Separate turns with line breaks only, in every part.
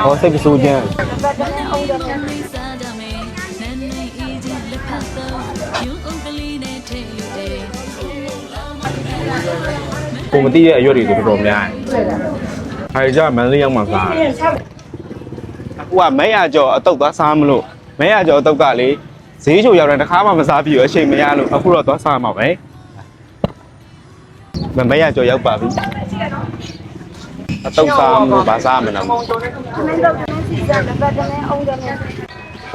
ဟောစိတ်ပစိုးချင်းကိုမသိရဲ့အရွက်တွေတော်တော်များတယ်။ဟာကြမန်လေးရောက်မှာစား။အခုကမဲရကြော်အတုတ်သွားစားမလို့မဲရကြော်အတုတ်ကလေဈေးချိုရောက်တယ်တစ်ခါမှမစားပြီးအချိန်မရလို့အခုတော့သွားစားမှာပဲ။မဲရကြော်ရောက်ပါပြီ။အတုတ်စားမလို့ဗာစားမလား။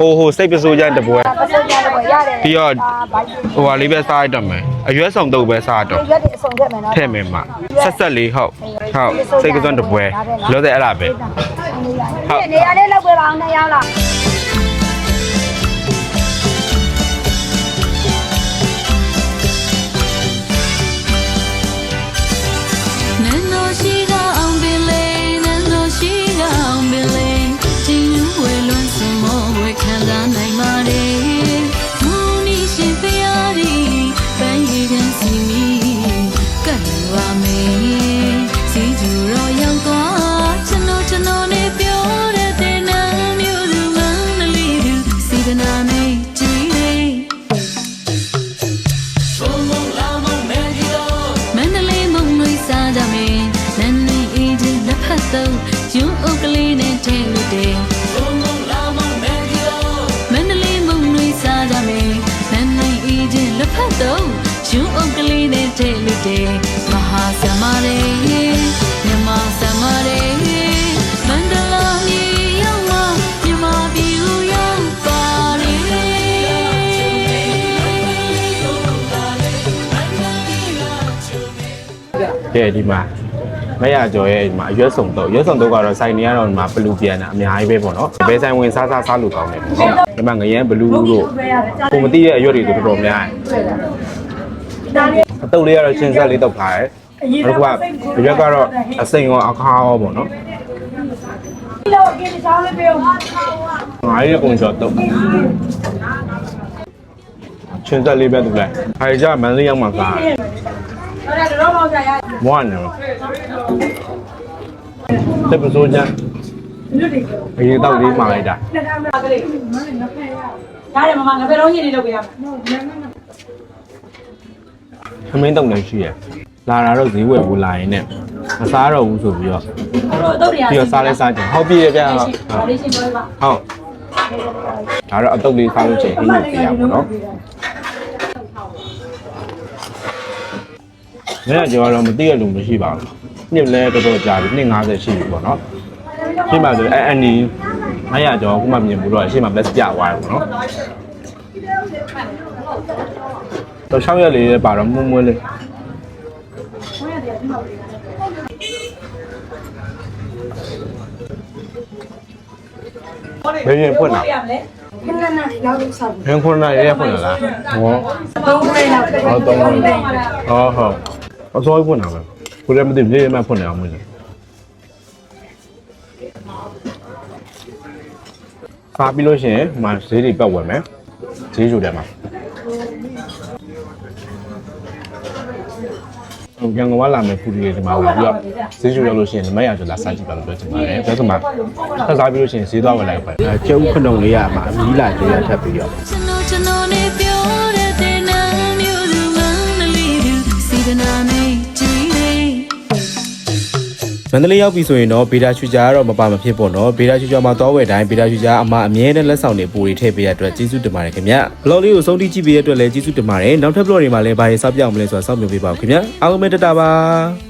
ဟိုစိတ်ပစိုးကြတပွဲပြီးတော့ဟိုဟာလေးပဲစားရတော့မယ်အရွက်ဆောင်တုပ်ပဲစားတော့ထဲ့မယ်မှာဆက်လေးဟုတ်စိတ်ကစွန်းတပွဲလို့တဲ့အဲ့ဒါပဲဟုတ်
နေရာလေးလောက်ပဲပါအောင်နဲ့ရောက်လာမဟာသမရေမြမသမရေမန္တလာမြေရောက်မှာမြမပြည်ကိုရောက်ပါလေ
ကဲဒီမှာမရကြော်ရဲ့ဒီမှာအရွက်ဆောင်တုပ်ကတော့စိုင်နေရတော့ဒီမှာဘလူးပြန်တာအများကြီးပဲပေါ့နော်ဘယ်ဆိုင်ဝင်စားလို့ကောင်းတယ်ဒီမှာငရမ်းဘလူးတို့ကိုမသိရဲ့အရွက်တွေတော်တော်များတယ်အတုပ်လေးကတော့ချင်းဆက်လေးတုပ်ထားတယ်။အခုကဒီဘက်ကတော့အစိမ်ရောအခါရောပေါ့နော်။ငါရဲ့ပုံကျော်တုပ်ချင်းဆက်လေးပဲတူလိုက်။ဟာကြမန်လေးရောက်မှာစား။မွားနေတော့တပစိုးချမ်းအရင်တောက်လေးမှာလိုက်တာ။ရတယ်မမငါပဲတော့ညနေလုပ်ပေးရမှာ။သမင်းတုံလည်းရှိရလာတာတော့ဈေးဝယ်ဖို့လာရင်နဲ့မစားတော့ဘူးဆိုပြီးတော့ပြီးတော့စားလဲစားကြဟုတ်ပြီဗျာဟုတ်ဒါတော့အတုပ်လေးစားလို့ချိန်အင်းလို့ပြရပါတော့မင်းကကြောတော့မသိရလို့မရှိပါဘူးနှစ်လဲတော်တော်ကြာပြီနှစ်50ရှိပြီပေါ့နော်ရှင်းပါဆိုအန်ဒီ900ကျော်ခုမှမြင်ဘူးတော့ရှင်းမှာလက်ပြသွားတယ်ပေါ့နော်တော့6ရက်လေးပါတော့မွန်းမွန်းလေးဘယ်ရင်ဖွင့်တာ
ခုနကနောက်ဆောက်
ဘယ်ခုနကရဲဖွင့်လားဟော
3ရက်လောက်
ဟော3ရက်ဟောဟုတ်အစိုးရဖွင့်တာပဲကိုလည်းမသိလေးမှဖွင့်နေအောင်မလို့စားပြီးလို့ရှိရင်မဈေးတွေပတ်ဝင်မယ်ဈေးချိုတယ်မှာရန်ကုန်ကလာမယ်ဖူဒီဒီမှာဝင်ပြီးတော့ဈေးချိုရောက်လို့ရှိရင်ဒီမရကျော်လာစားကြည့်ပါလို့ပြောချင်ပါတယ်။ဒါဆိုမှဆက်စားပြီးလို့ရှိရင်ဈေးသွားဝင်လိုက်ပဲ။ကျုပ်ခဏုံလေးရမှာအမီးလာကြရထပ်ပြီးတော့မန္တလေးရောက်ပြီဆိုရင်တော့ဗေဒါချူချာကတော့မပါမဖြစ်ပေါ့နော်ဗေဒါချူချာမှာသွားဝယ်တိုင်းဗေဒါချူချာအမအမြဲတမ်းလက်ဆောင်တွေပူတွေထည့်ပေးရတဲ့အတွက်ကျေးဇူးတင်ပါတယ်ခင်ဗျဘလော့လေးကိုဆုံးထိကြည့်ပေးရတဲ့အတွက်လည်းကျေးဇူးတင်ပါတယ်နောက်ထပ်ဘလော့တွေမှာလည်းဘာတွေစောင့်ပြအောင်မလဲဆိုတာစောင့်မျှော်ပေးပါဦးခင်ဗျအားလုံးပဲတတာပါ